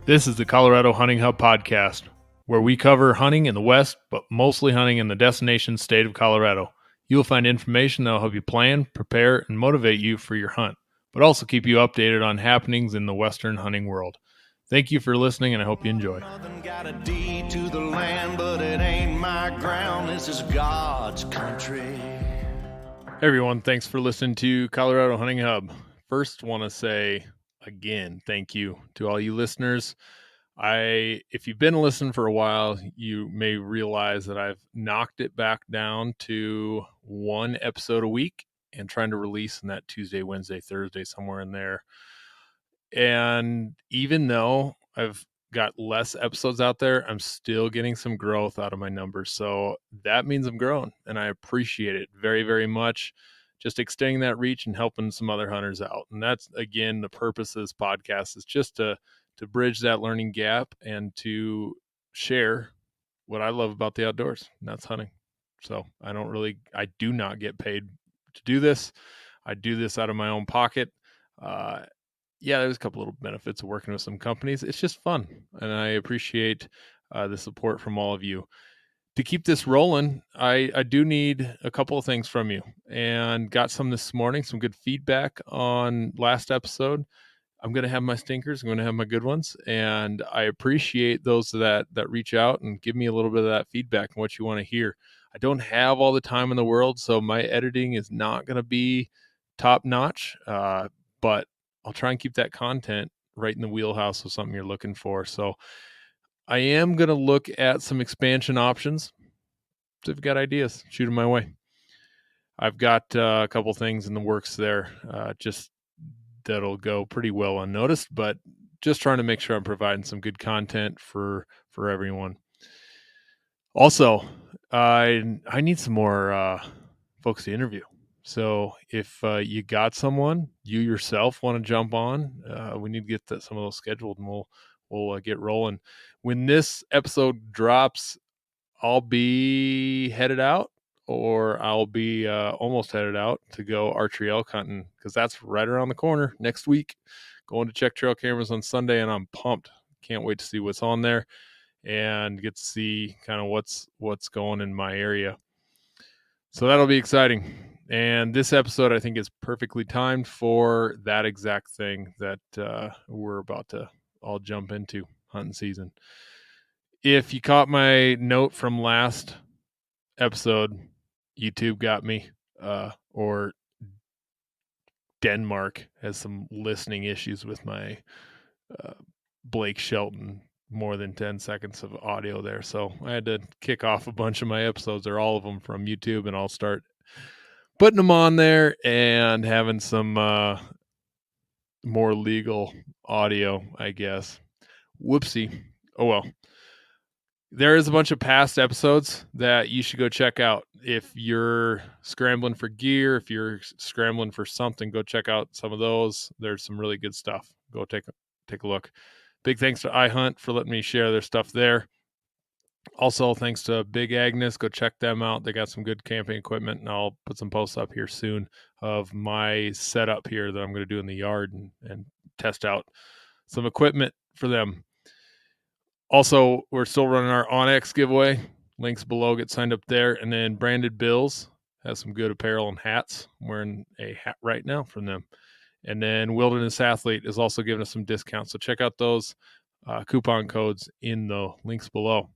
This is the Colorado Hunting Hub podcast, where we cover hunting in the West, but mostly hunting in the destination state of Colorado. You will find information that will help you plan, prepare, and motivate you for your hunt, but also keep you updated on happenings in the Western hunting world. Thank you for listening, and I hope you enjoy. Nothing got a deed to the land, but it ain't my ground. This is God's country. Hey everyone, thanks for listening to Colorado Hunting Hub. First, want to say again, thank you to all you listeners. If you've been listening for a while, you may realize that I've knocked it back down to one episode a week and trying to release in that Tuesday, Wednesday, Thursday, somewhere in there. And even though I've got less episodes out there, I'm still getting some growth out of my numbers. So that means I'm growing, and I appreciate it very, very much. Just extending that reach and helping some other hunters out. And that's, again, the purpose of this podcast is just to bridge that learning gap and to share what I love about the outdoors, and that's hunting. So I do not get paid to do this. I do this out of my own pocket. Yeah, there's a couple little benefits of working with some companies. It's just fun, and I appreciate the support from all of you. To keep this rolling, I do need a couple of things from you, and got some this morning, some good feedback on last episode. I'm going to have my stinkers. I'm going to have my good ones, and I appreciate those that reach out and give me a little bit of that feedback and what you want to hear. I don't have all the time in the world, so my editing is not going to be top notch, but I'll try and keep that content right in the wheelhouse of something you're looking for. So I am going to look at some expansion options. So if you've got ideas, shoot them my way. I've got a couple things in the works there, just that'll go pretty well unnoticed, but just trying to make sure I'm providing some good content for everyone. Also, I need some more folks to interview. So if you got someone, you yourself want to jump on, we need to get some of those scheduled, and we'll get rolling. When this episode drops, I'll be headed out, or I'll be almost headed out to go archery elk hunting, because that's right around the corner next week. Going to check trail cameras on Sunday, and I'm pumped. Can't wait to see what's on there and get to see kind of what's going in my area. So that'll be exciting. And this episode, I think, is perfectly timed for that exact thing that we're about to all jump into, hunting season. If you caught my note from last episode, YouTube got me, or Denmark has some listening issues with my Blake Shelton more than 10 seconds of audio there. So I had to kick off a bunch of my episodes, or all of them, from YouTube, and I'll start putting them on there and having some more legal audio, I guess. Whoopsie. Oh well. There is a bunch of past episodes that you should go check out. If you're scrambling for gear, if you're scrambling for something, go check out some of those. There's some really good stuff. Go take a look. Big thanks to iHunt for letting me share their stuff there. Also, thanks to Big Agnes. Go check them out. They got some good camping equipment, and I'll put some posts up here soon of my setup here that I'm going to do in the yard and test out some equipment for them. Also, we're still running our Onyx giveaway. Links below. Get signed up there. And then Branded Bills has some good apparel and hats. I'm wearing a hat right now from them. And then Wilderness Athlete is also giving us some discounts. So check out those coupon codes in the links below.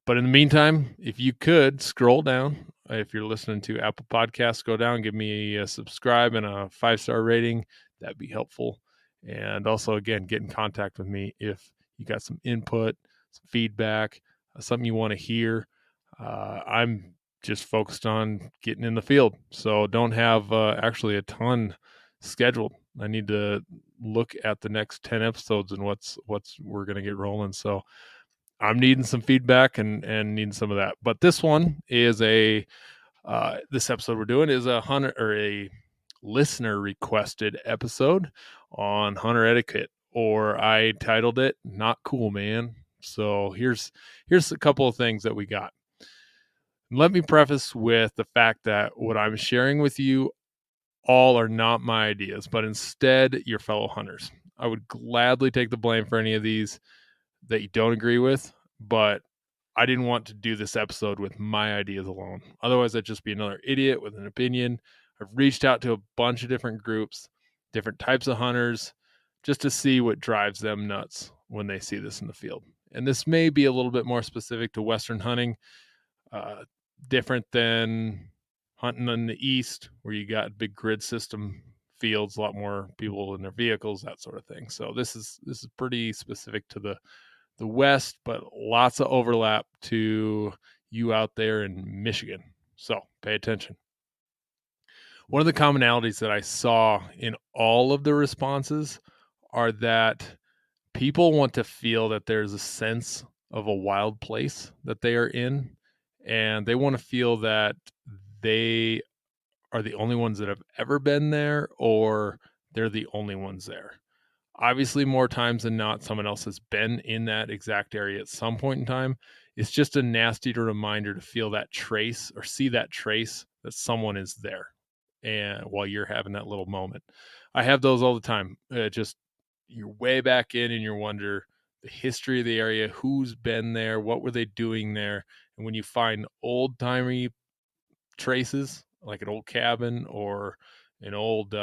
But in the meantime, if you could scroll down, if you're listening to Apple Podcasts, go down, give me a subscribe and a 5-star rating. That'd be helpful. And also, again, get in contact with me if you got some input, some feedback, something you want to hear. I'm just focused on getting in the field, so don't have actually a ton scheduled. I need to look at the next 10 episodes and what's we're going to get rolling. So I'm needing some feedback and needing some of that. But this one is this episode we're doing is a hunter or a listener requested episode on hunter etiquette, or I titled it "Not Cool, Man." So here's a couple of things that we got. Let me preface with the fact that what I'm sharing with you all are not my ideas, but instead your fellow hunters. I would gladly take the blame for any of these that you don't agree with, but I didn't want to do this episode with my ideas alone. Otherwise, I'd just be another idiot with an opinion. I've reached out to a bunch of different groups, different types of hunters, just to see what drives them nuts when they see this in the field. And this may be a little bit more specific to Western hunting, uh, different than hunting in the East, where you got big grid system fields, a lot more people in their vehicles, that sort of thing. So this is pretty specific to the West, but lots of overlap to you out there in Michigan. So pay attention. One of the commonalities that I saw in all of the responses are that people want to feel that there's a sense of a wild place that they are in, and they want to feel that they are the only ones that have ever been there, or they're the only ones there. Obviously, more times than not, someone else has been in that exact area at some point in time. It's just a nasty reminder to feel that trace or see that trace that someone is there, and while you're having that little moment. I have those all the time. Just you're way back in and you wonder the history of the area, who's been there, what were they doing there, and when you find old timey traces like an old cabin or an old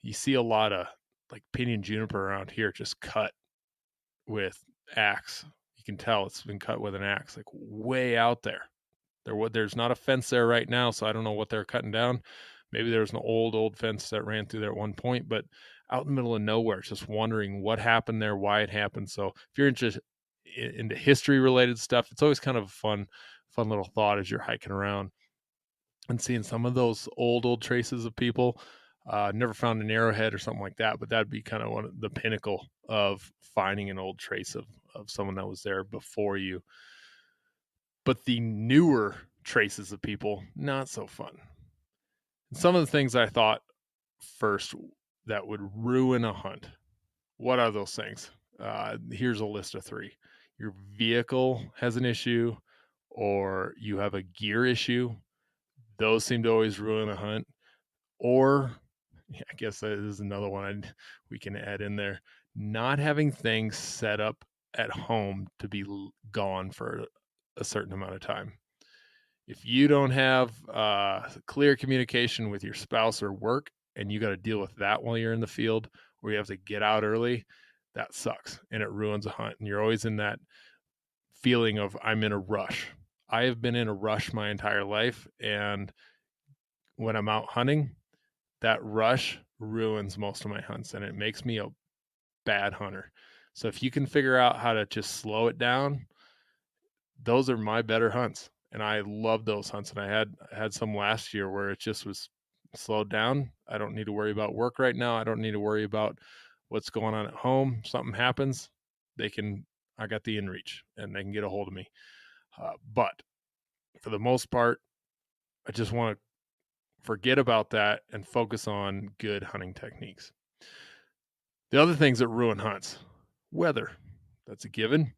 you see a lot of like pinyon juniper around here just cut with axe. You can tell it's been cut with an axe, like way out there. There's not a fence there right now, so I don't know what they're cutting down. Maybe there was an old fence that ran through there at one point, but out in the middle of nowhere, just wondering what happened there, why it happened. So if you're into history related stuff, it's always kind of a fun little thought as you're hiking around and seeing some of those old traces of people. Never found an arrowhead or something like that, but that'd be kind of one of the pinnacle of finding an old trace of someone that was there before you. But the newer traces of people, not so fun. And some of the things I thought first that would ruin a hunt. What are those things? Here's a list of 3. Your vehicle has an issue, or you have a gear issue. Those seem to always ruin a hunt. Or, yeah, I guess that is another one we can add in there. Not having things set up at home to be gone for a certain amount of time. If you don't have clear communication with your spouse or work, and you got to deal with that while you're in the field, where you have to get out early, that sucks and it ruins a hunt. And you're always in that feeling of I'm in a rush. I have been in a rush my entire life, and when I'm out hunting, that rush ruins most of my hunts and it makes me a bad hunter. So if you can figure out how to just slow it down, those are my better hunts. And I love those hunts. And I had some last year where it just was slowed down. I don't need to worry about work right now. I don't need to worry about what's going on at home. Something happens, I got the inReach and they can get a hold of me. But for the most part, I just want to forget about that and focus on good hunting techniques. The other things that ruin hunts, weather, that's a given.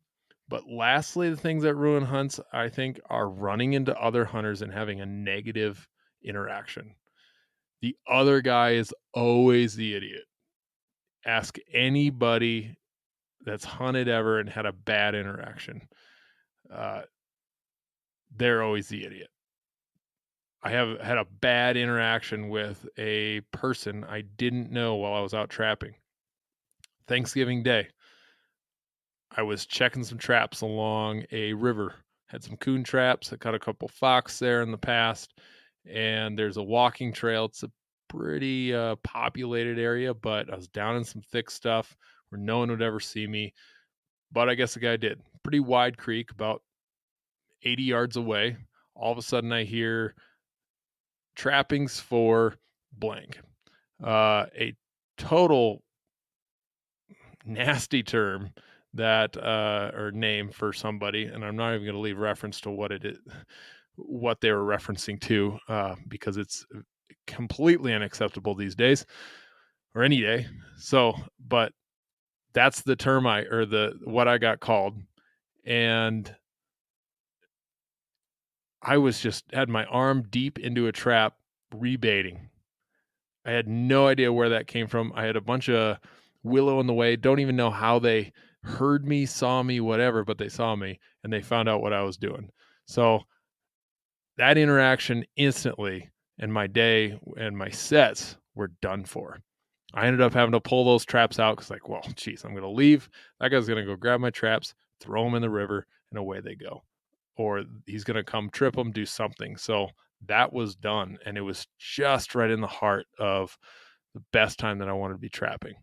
But lastly, the things that ruin hunts, I think, are running into other hunters and having a negative interaction. The other guy is always the idiot. Ask anybody that's hunted ever and had a bad interaction. Uh, they're always the idiot. I have had a bad interaction with a person I didn't know while I was out trapping. Thanksgiving Day, I was checking some traps along a river. Had some coon traps. I caught a couple fox there in the past, and there's a walking trail. It's a pretty populated area, but I was down in some thick stuff where no one would ever see me. But I guess the guy did. Pretty wide creek, about 80 yards away. All of a sudden, I hear trappings for blank. A total nasty term that or name for somebody, and I'm not even going to leave reference to what it is, what they were referencing to, because it's completely unacceptable these days or any day. So, but that's the term what I got called, and I was just had my arm deep into a trap rebaiting. I had no idea where that came from. I had a bunch of willow in the way. Don't even know how they heard me, saw me, whatever, but they saw me and they found out what I was doing. So that interaction instantly, and my day and my sets were done for. I ended up having to pull those traps out because, like, well, geez, I'm going to leave. That guy's going to go grab my traps, throw them in the river, and away they go. Or he's going to come trip them, do something. So that was done. And it was just right in the heart of the best time that I wanted to be trapping.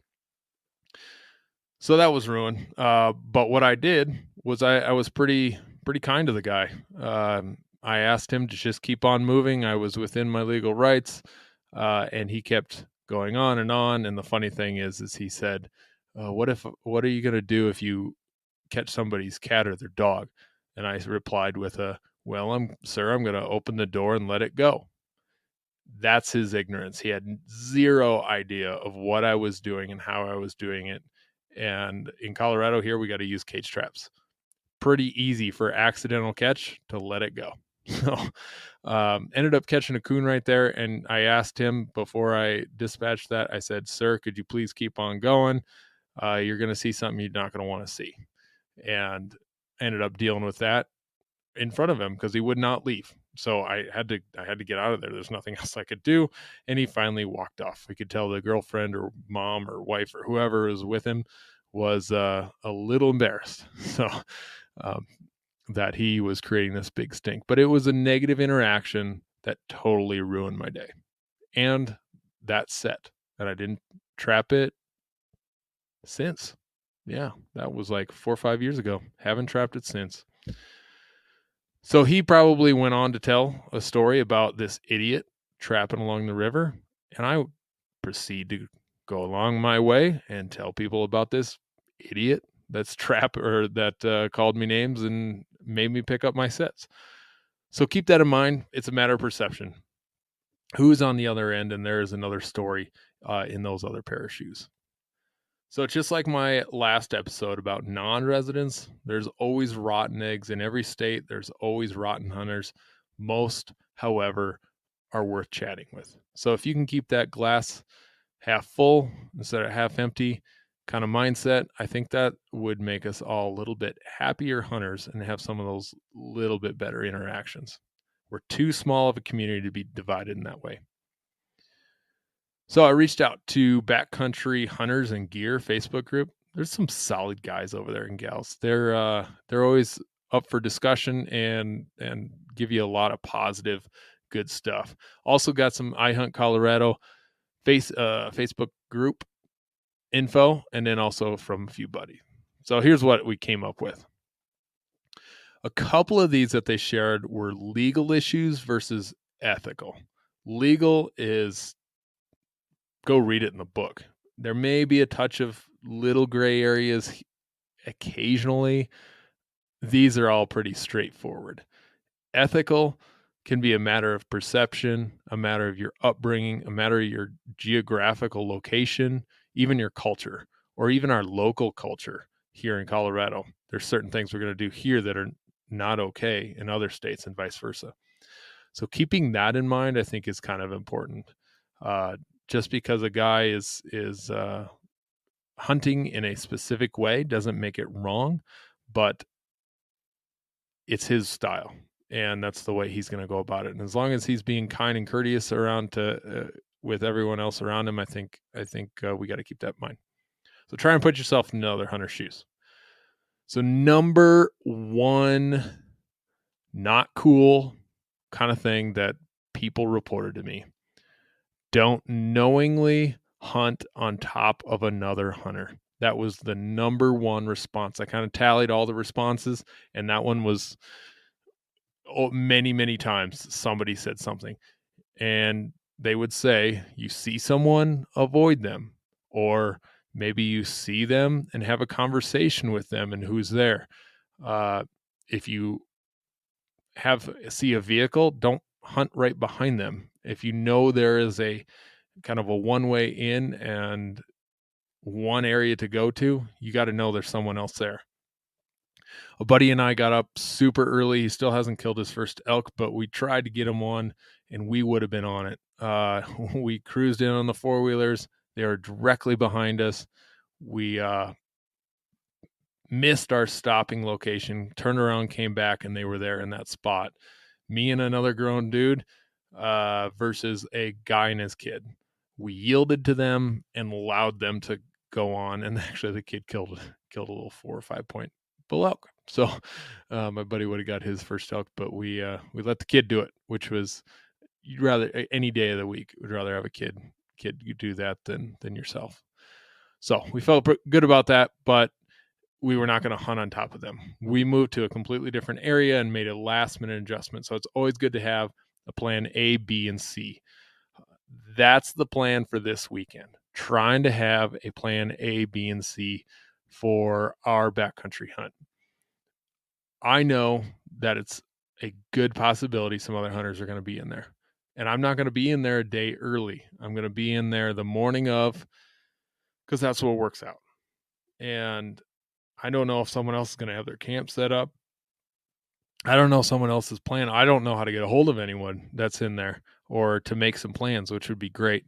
So that was ruined. But what I did was I was pretty kind to the guy. I asked him to just keep on moving. I was within my legal rights, and he kept going on and on. And the funny thing is he said, "What are you going to do if you catch somebody's cat or their dog?" And I replied with a, "Well, I'm going to open the door and let it go." That's his ignorance. He had zero idea of what I was doing and how I was doing it. And in Colorado here, we got to use cage traps. Pretty easy for accidental catch to let it go. So ended up catching a coon right there. And I asked him before I dispatched that, I said, "Sir, could you please keep on going? You're going to see something you're not going to want to see." And ended up dealing with that in front of him because he would not leave. So I had to get out of there. There's nothing else I could do. And he finally walked off. We could tell the girlfriend or mom or wife or whoever was with him was a little embarrassed. So um, that he was creating this big stink. But it was a negative interaction that totally ruined my day. And that set. And I didn't trap it since. Yeah, that was like 4 or 5 years ago. Haven't trapped it since. So he probably went on to tell a story about this idiot trapping along the river. And I proceed to go along my way and tell people about this idiot that's called me names and made me pick up my sets. So keep that in mind. It's a matter of perception. Who's on the other end? And there is another story in those other pair of shoes. So just like my last episode about non-residents, there's always rotten eggs in every state. There's always rotten hunters. Most, however, are worth chatting with. So if you can keep that glass half full instead of half empty kind of mindset, I think that would make us all a little bit happier hunters and have some of those little bit better interactions. We're too small of a community to be divided in that way. So I reached out to Backcountry Hunters and Gear Facebook group. There's some solid guys over there and gals. They're always up for discussion and give you a lot of positive, good stuff. Also got some I Hunt Colorado Facebook group info, and then also from a few buddies. So here's what we came up with. A couple of these that they shared were legal issues versus ethical. Legal is, go read it in the book. There may be a touch of little gray areas occasionally. These are all pretty straightforward. Ethical can be a matter of perception, a matter of your upbringing, a matter of your geographical location, even your culture, or even our local culture here in Colorado. There's certain things we're going to do here that are not okay in other states and vice versa. So keeping that in mind, I think, is kind of important. Just because a guy is hunting in a specific way doesn't make it wrong, but it's his style, and that's the way he's going to go about it. And as long as he's being kind and courteous around to with everyone else around him, I think we got to keep that in mind. So try and put yourself in other hunter's shoes. So number one, not cool kind of thing that people reported to me: don't knowingly hunt on top of another hunter. That was the number one response. I kind of tallied all the responses, and that one was many, many times somebody said something. And they would say, you see someone, avoid them. Or maybe you see them and have a conversation with them and who's there. If you see a vehicle, don't hunt right behind them. If you know there is a kind of a one-way in and one area to go to, you got to know there's someone else there. A buddy and I got up super early. He still hasn't killed his first elk, but we tried to get him one, and we would have been on it. We cruised in on the four-wheelers. They were directly behind us. We missed our stopping location, turned around, came back, and they were there in that spot. Me and another grown dude versus a guy and his kid. We yielded to them and allowed them to go on, and actually the kid killed a little 4 or 5 point bull elk. So my buddy would have got his first elk, but we let the kid do it, which was you'd rather any day of the week would rather have a kid you do that than yourself. So we felt good about that, but we were not going to hunt on top of them. We moved to a completely different area and made a last minute adjustment. So it's always good to have a plan A, B, and C. That's the plan for this weekend. Trying to have a plan A, B, and C for our backcountry hunt. I know that it's a good possibility some other hunters are going to be in there. And I'm not going to be in there a day early. I'm going to be in there the morning of because that's what works out. And I don't know if someone else is going to have their camp set up. I don't know someone else's plan. I don't know how to get a hold of anyone that's in there or to make some plans, which would be great.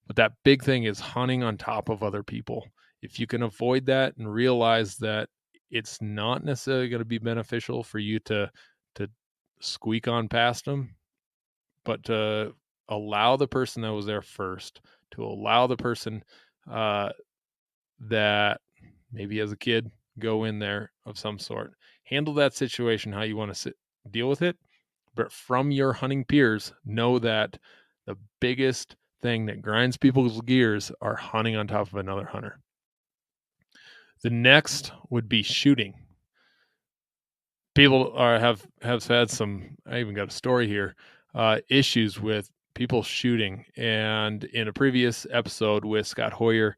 But that big thing is hunting on top of other people. If you can avoid that and realize that it's not necessarily going to be beneficial for you to squeak on past them, but to allow the person that was there first, to allow the person that maybe as a kid go in there of some sort, handle that situation how you want to deal with it, but from your hunting peers, know that the biggest thing that grinds people's gears are hunting on top of another hunter. The next would be shooting. People have had some. I even got a story here. Issues with people shooting, and in a previous episode with Scott Hoyer,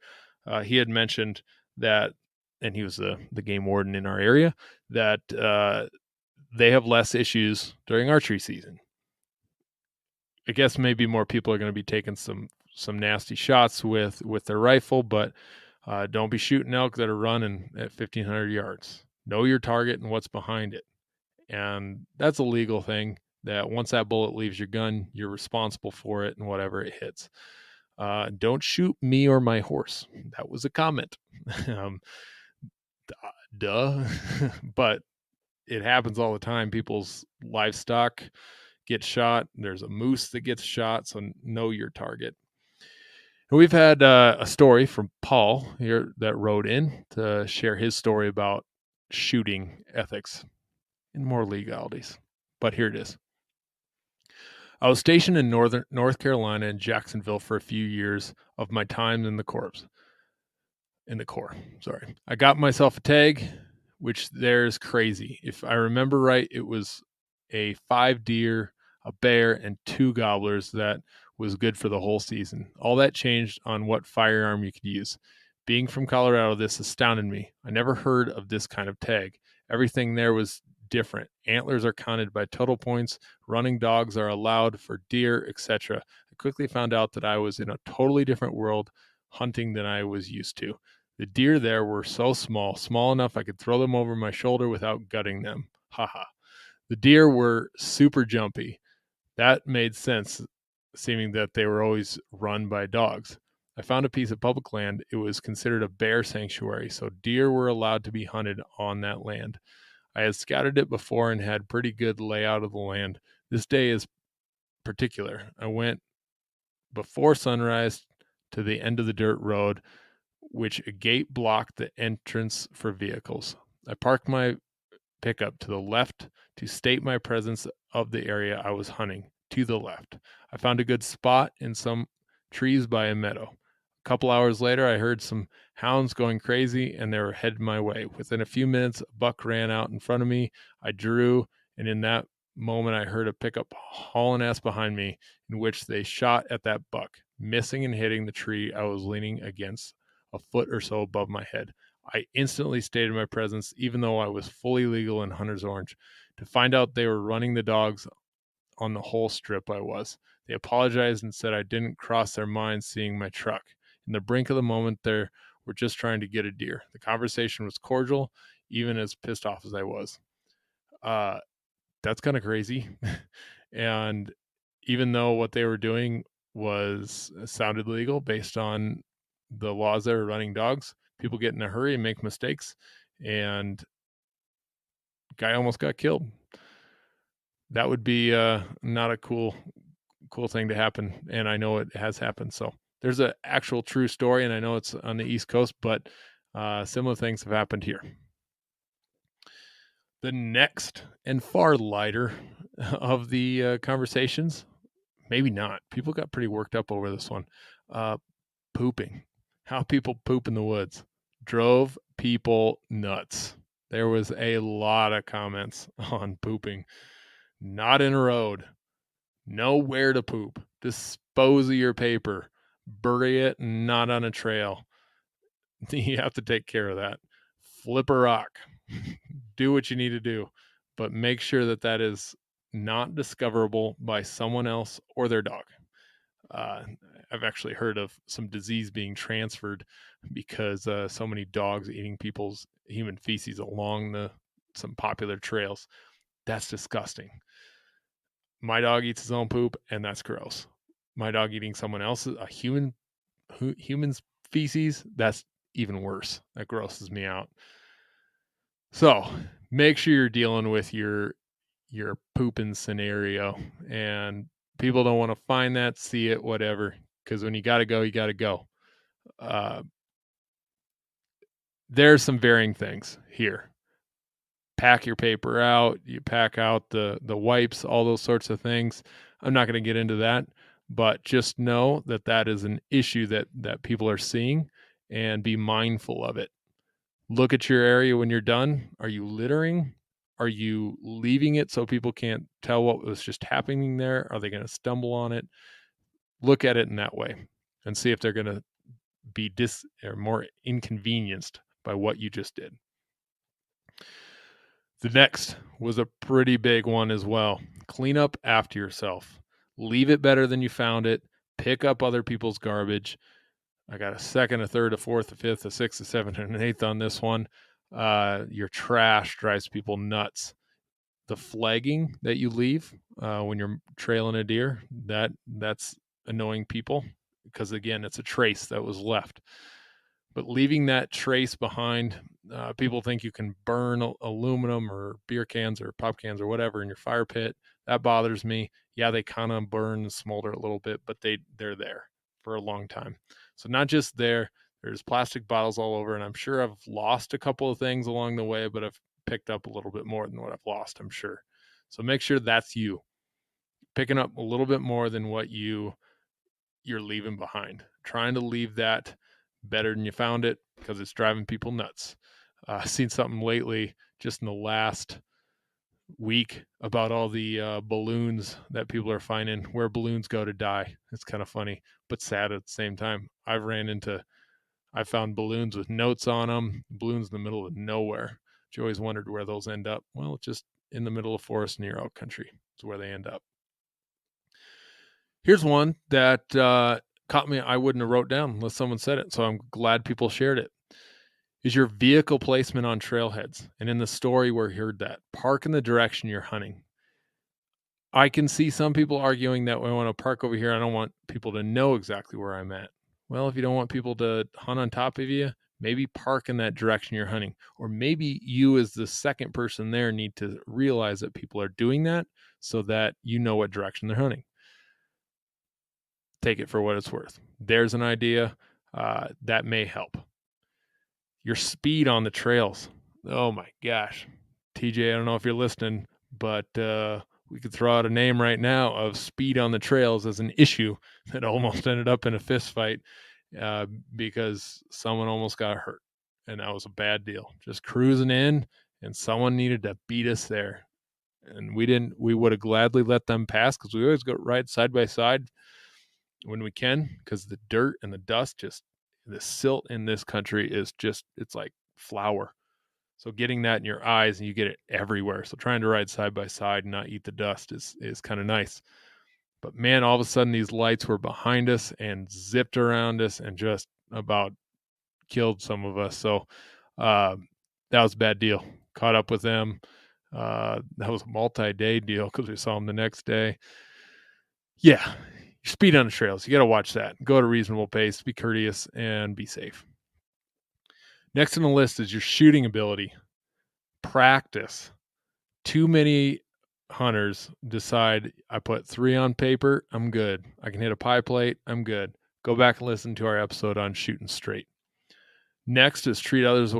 he had mentioned that, and he was the game warden in our area, that they have less issues during archery season. I guess maybe more people are going to be taking some nasty shots with their rifle, but don't be shooting elk that are running at 1,500 yards. Know your target and what's behind it, and that's a legal thing. That once that bullet leaves your gun, you're responsible for it and whatever it hits. Don't shoot me or my horse. That was a comment. um, duh, but it happens all the time. People's livestock get shot. There's a moose that gets shot, so know your target. And we've had a story from Paul here that wrote in to share his story about shooting ethics and more legalities. But here it is. I was stationed in North Carolina in Jacksonville for a few years of my time in the Corps. Sorry. I got myself a tag, which there's crazy. If I remember right, it was a 5 deer, a bear, and 2 gobblers that was good for the whole season. All that changed on what firearm you could use. Being from Colorado, this astounded me. I never heard of this kind of tag. Everything there was different. Antlers are counted by total points, running dogs are allowed for deer, etc. I quickly found out that I was in a totally different world hunting than I was used to. The deer there were so small enough I could throw them over my shoulder without gutting them. Haha. The deer were super jumpy. That made sense, seeming that they were always run by dogs. I found a piece of public land. It was considered a bear sanctuary, so deer were allowed to be hunted on that land. I had scouted it before and had pretty good layout of the land. This day is particular. I went before sunrise to the end of the dirt road, which a gate blocked the entrance for vehicles. I parked my pickup to the left to state my presence of the area I was hunting. To the left, I found a good spot in some trees by a meadow. A couple hours later, I heard some hounds going crazy and they were headed my way. Within a few minutes, a buck ran out in front of me. I drew, and in that moment, I heard a pickup hauling ass behind me, in which they shot at that buck, missing and hitting the tree I was leaning against a foot or so above my head. I instantly stated my presence, even though I was fully legal in Hunter's Orange. To find out they were running the dogs on the whole strip I was. They apologized and said I didn't cross their minds seeing my truck. In the brink of the moment, they were just trying to get a deer. The conversation was cordial, even as pissed off as I was. Uh, that's kind of crazy. And even though what they were doing was sounded legal based on the laws that were running dogs, People get in a hurry and make mistakes, and guy almost got killed. That would be not a cool thing to happen, and I know it has happened. So there's an actual true story, and I know it's on the East Coast, but similar things have happened here. The next and far lighter of the conversations, maybe not. People got pretty worked up over this one. Pooping, how people poop in the woods, drove people nuts. There was a lot of comments on pooping. Not in a road, nowhere to poop, dispose of your paper, bury it, not on a trail. You have to take care of that. Flip a rock, do what you need to do, but make sure that that is not discoverable by someone else or their dog. Uh, I've actually heard of some disease being transferred because so many dogs eating people's human feces along some popular trails. That's disgusting. My dog eats his own poop, and that's gross. My dog eating someone else's human's feces, that's even worse. That grosses me out. So make sure you're dealing with your pooping scenario, and people don't want to find that, see it, whatever. Because when you got to go, you got to go. There's some varying things here. Pack your paper out. You pack out the wipes, all those sorts of things. I'm not going to get into that, but just know that that is an issue that people are seeing, and be mindful of it. Look at your area when you're done. Are you littering? Are you leaving it so people can't tell what was just happening there? Are they going to stumble on it? Look at it in that way and see if they're going to be or more inconvenienced by what you just did. The next was a pretty big one as well. Clean up after yourself. Leave it better than you found it. Pick up other people's garbage. I got a second, a third, a fourth, a fifth, a sixth, a seventh, and an eighth on this one. Your trash drives people nuts. The flagging that you leave when you're trailing a deer, that's annoying people because, again, it's a trace that was left. But leaving that trace behind, people think you can burn aluminum or beer cans or pop cans or whatever in your fire pit. That bothers me. Yeah, they kind of burn and smolder a little bit, but they're there for a long time. So not just there, there's plastic bottles all over, and I'm sure I've lost a couple of things along the way, but I've picked up a little bit more than what I've lost, I'm sure. So make sure that's you picking up a little bit more than what you're leaving behind. Trying to leave that better than you found it because it's driving people nuts. I've seen something lately just in the last week about all the balloons that people are finding, where balloons go to die. It's kind of funny, but sad at the same time. I found balloons with notes on them, balloons in the middle of nowhere. You always wondered where those end up. Well, just in the middle of forest near out country. It's where they end up. Here's one that caught me. I wouldn't have wrote down unless someone said it. So I'm glad people shared it. Is your vehicle placement on trailheads? And in the story, we heard that. Park in the direction you're hunting. I can see some people arguing that I want to park over here. I don't want people to know exactly where I'm at. Well, if you don't want people to hunt on top of you, maybe park in that direction you're hunting. Or maybe you, as the second person there, need to realize that people are doing that so that you know what direction they're hunting. Take it for what it's worth. There's an idea that may help. Your speed on the trails. Oh my gosh. TJ, I don't know if you're listening, but we could throw out a name right now of speed on the trails as an issue that almost ended up in a fist fight because someone almost got hurt. And that was a bad deal. Just cruising in, and someone needed to beat us there. And we would have gladly let them pass because we always go ride side by side when we can, because the dirt and the dust, the silt in this country is it's like flour. So getting that in your eyes, and you get it everywhere. So trying to ride side by side and not eat the dust is kind of nice. But man, all of a sudden these lights were behind us and zipped around us and just about killed some of us. So that was a bad deal. Caught up with them. That was a multi-day deal because we saw them the next day. Yeah, speed on the trails. You got to watch that. Go at a reasonable pace, be courteous, and be safe. Next on the list is your shooting ability. Practice. Too many hunters decide I put 3 on paper, I'm good. I can hit a pie plate, I'm good. Go back and listen to our episode on shooting straight. Next is treat others the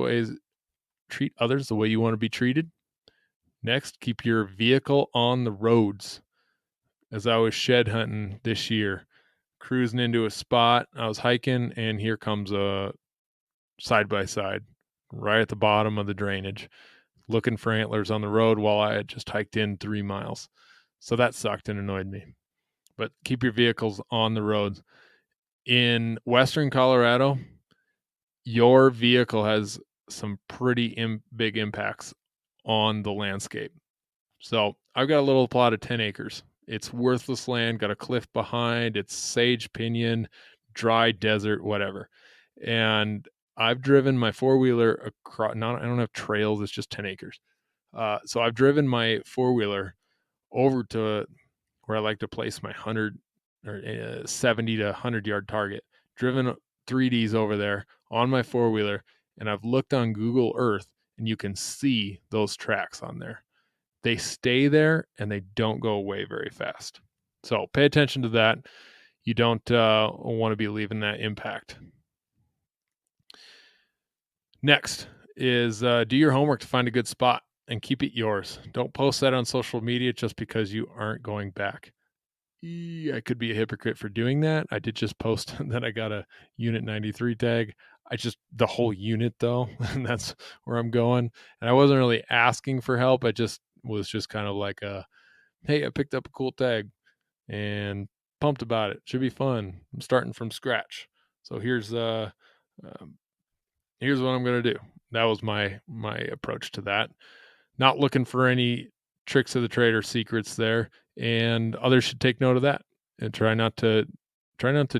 way you want to be treated. Next, keep your vehicle on the roads. As I was shed hunting this year, cruising into a spot, I was hiking, and here comes a side by side right at the bottom of the drainage, looking for antlers on the road while I had just hiked in 3 miles. So that sucked and annoyed me. But keep your vehicles on the roads. In Western Colorado, your vehicle has some pretty big impacts on the landscape. So I've got a little plot of 10 acres. It's worthless land, got a cliff behind, it's sage pinyon, dry desert, whatever. And I've driven my four-wheeler across, I don't have trails, it's just 10 acres. So I've driven my four-wheeler over to where I like to place my 100 or 70 to 100 yard target. Driven 3Ds over there on my four wheeler, and I've looked on Google Earth, and you can see those tracks on there. They stay there and they don't go away very fast. So pay attention to that. You don't want to be leaving that impact. Next is do your homework to find a good spot and keep it yours. Don't post that on social media just because you aren't going back. I could be a hypocrite for doing that. I did just post that I got a Unit 93 tag. The whole unit though, and that's where I'm going. And I wasn't really asking for help. I just was just kind of like, hey, I picked up a cool tag and pumped about it. Should be fun. I'm starting from scratch. So um, here's what I'm going to do. That was my approach to that. Not looking for any tricks of the trade or secrets there, and others should take note of that and try not to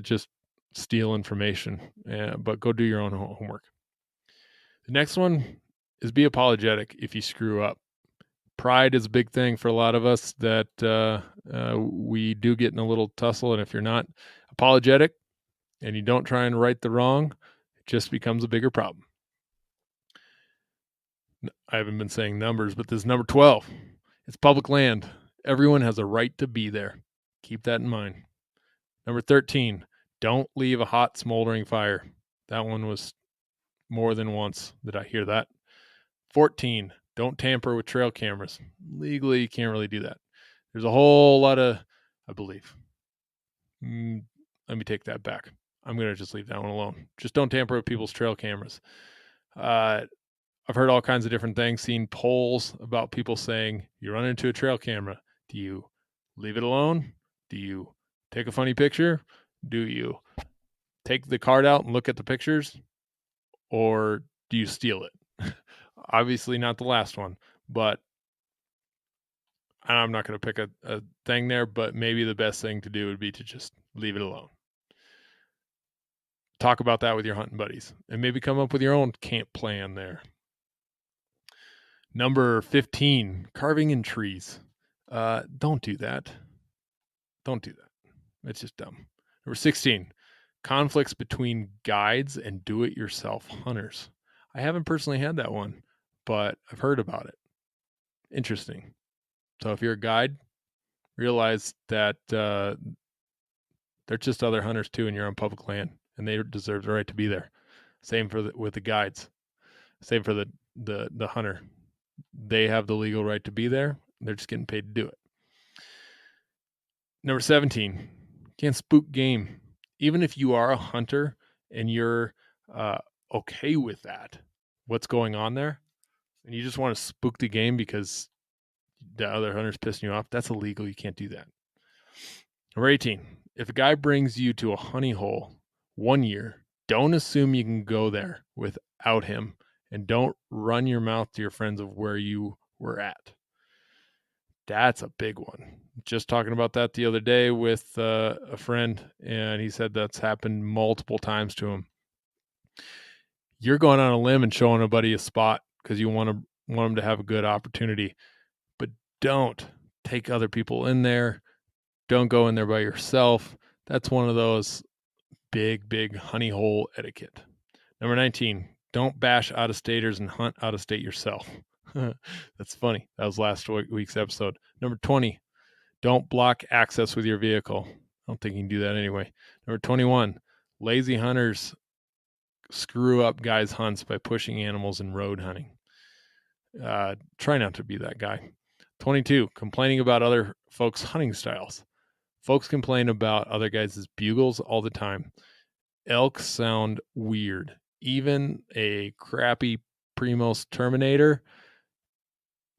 just steal information, but go do your own homework. The next one is be apologetic if you screw up. Pride is a big thing for a lot of us that we do get in a little tussle, and if you're not apologetic and you don't try and right the wrong, it just becomes a bigger problem. I haven't been saying numbers, but this is number 12. It's public land. Everyone has a right to be there. Keep that in mind. Number 13, don't leave a hot, smoldering fire. That one was more than once that I hear that. 14, don't tamper with trail cameras. Legally, you can't really do that. There's a whole lot of, I believe. Let me take that back. I'm going to just leave that one alone. Just don't tamper with people's trail cameras. I've heard all kinds of different things, seen polls about people saying, you run into a trail camera. Do you leave it alone? Do you take a funny picture? Do you take the card out and look at the pictures? Or do you steal it? Obviously not the last one, but I'm not going to pick a thing there, but maybe the best thing to do would be to just leave it alone. Talk about that with your hunting buddies and maybe come up with your own camp plan there. Number 15, carving in trees. Don't do that. Don't do that. It's just dumb. Number 16, conflicts between guides and do-it-yourself hunters. I haven't personally had that one, but I've heard about it. Interesting. So if you're a guide, realize that they're just other hunters too, and you're on public land, and they deserve the right to be there. Same with the guides. Same for the hunter. They have the legal right to be there. They're just getting paid to do it. Number 17, can't spook game. Even if you are a hunter and you're okay with that, what's going on there, and you just want to spook the game because the other hunter's pissing you off, that's illegal. You can't do that. Number 18, if a guy brings you to a honey hole 1 year, don't assume you can go there without him, and don't run your mouth to your friends of where you were at. That's a big one. Just talking about that the other day with a friend, and he said that's happened multiple times to him. You're going on a limb and showing a buddy a spot because you want them to have a good opportunity, but don't take other people in there. Don't go in there by yourself. That's one of those big honey hole etiquette. Number 19, don't bash out-of-staters and hunt out-of-state yourself. That's funny. That was last week's episode. Number 20, don't block access with your vehicle. I don't think you can do that anyway. Number 21, lazy hunters screw up guys' hunts by pushing animals in road hunting. Try not to be that guy. 22, complaining about other folks' hunting styles. Folks complain about other guys' bugles all the time. Elk sound weird. Even a crappy Primos Terminator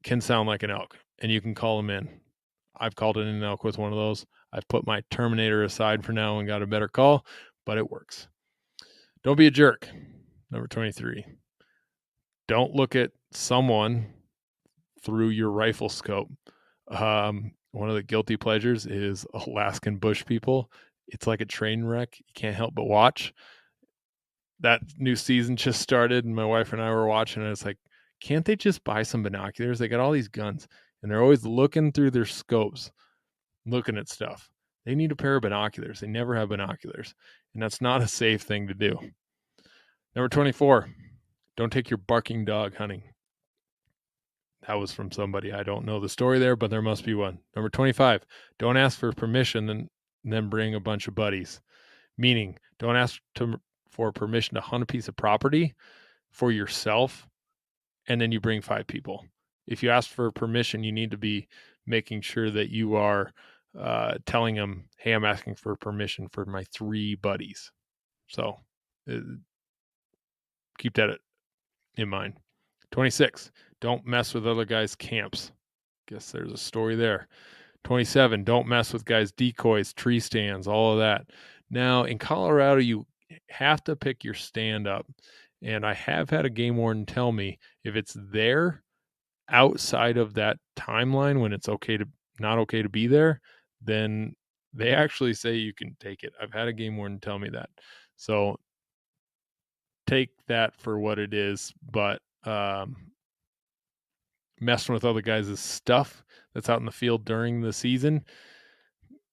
can sound like an elk, and you can call them in. I've called in an elk with one of those. I've put my Terminator aside for now and got a better call, but it works. Don't be a jerk. Number 23. Don't look at someone through your rifle scope. One of the guilty pleasures is Alaskan bush people. It's like a train wreck. You can't help but watch. That new season just started, and my wife and I were watching, and it's like, can't they just buy some binoculars? They got all these guns, and they're always looking through their scopes, looking at stuff. They need a pair of binoculars. They never have binoculars, and that's not a safe thing to do. Number 24, don't take your barking dog hunting. That was from somebody. I don't know the story there, but there must be one. Number 25, don't ask for permission and then bring a bunch of buddies. Meaning, don't ask for permission to hunt a piece of property for yourself, and then you bring 5 people. If you ask for permission, you need to be making sure that you are telling them, hey, I'm asking for permission for my 3 buddies. So keep that in mind. 26, don't mess with other guys' camps. Guess there's a story there. 27, don't mess with guys' decoys, tree stands, all of that. Now, in Colorado, you have to pick your stand up. And I have had a game warden tell me if it's there outside of that timeline when it's not okay to be there, then they actually say you can take it. I've had a game warden tell me that. So take that for what it is, but messing with other guys' stuff that's out in the field during the season,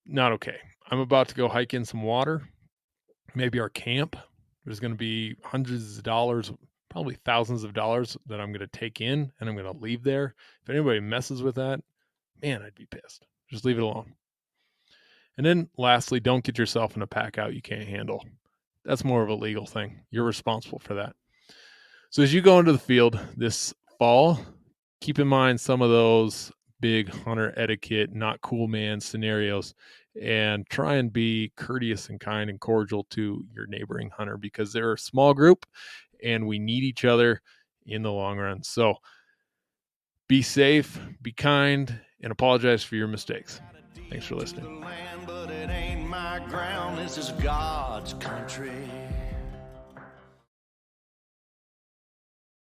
not okay. I'm about to go hike in some water, maybe our camp. There's going to be hundreds of dollars, probably thousands of dollars that I'm going to take in and I'm going to leave there. If anybody messes with that, man, I'd be pissed. Just leave it alone. And then lastly, don't get yourself in a pack out you can't handle. That's more of a legal thing. You're responsible for that. So as you go into the field this fall, keep in mind some of those big hunter etiquette, not cool man scenarios, and try and be courteous and kind and cordial to your neighboring hunter because they're a small group and we need each other in the long run. So be safe, be kind, and apologize for your mistakes. Thanks for listening. But it ain't my ground. This is God's country.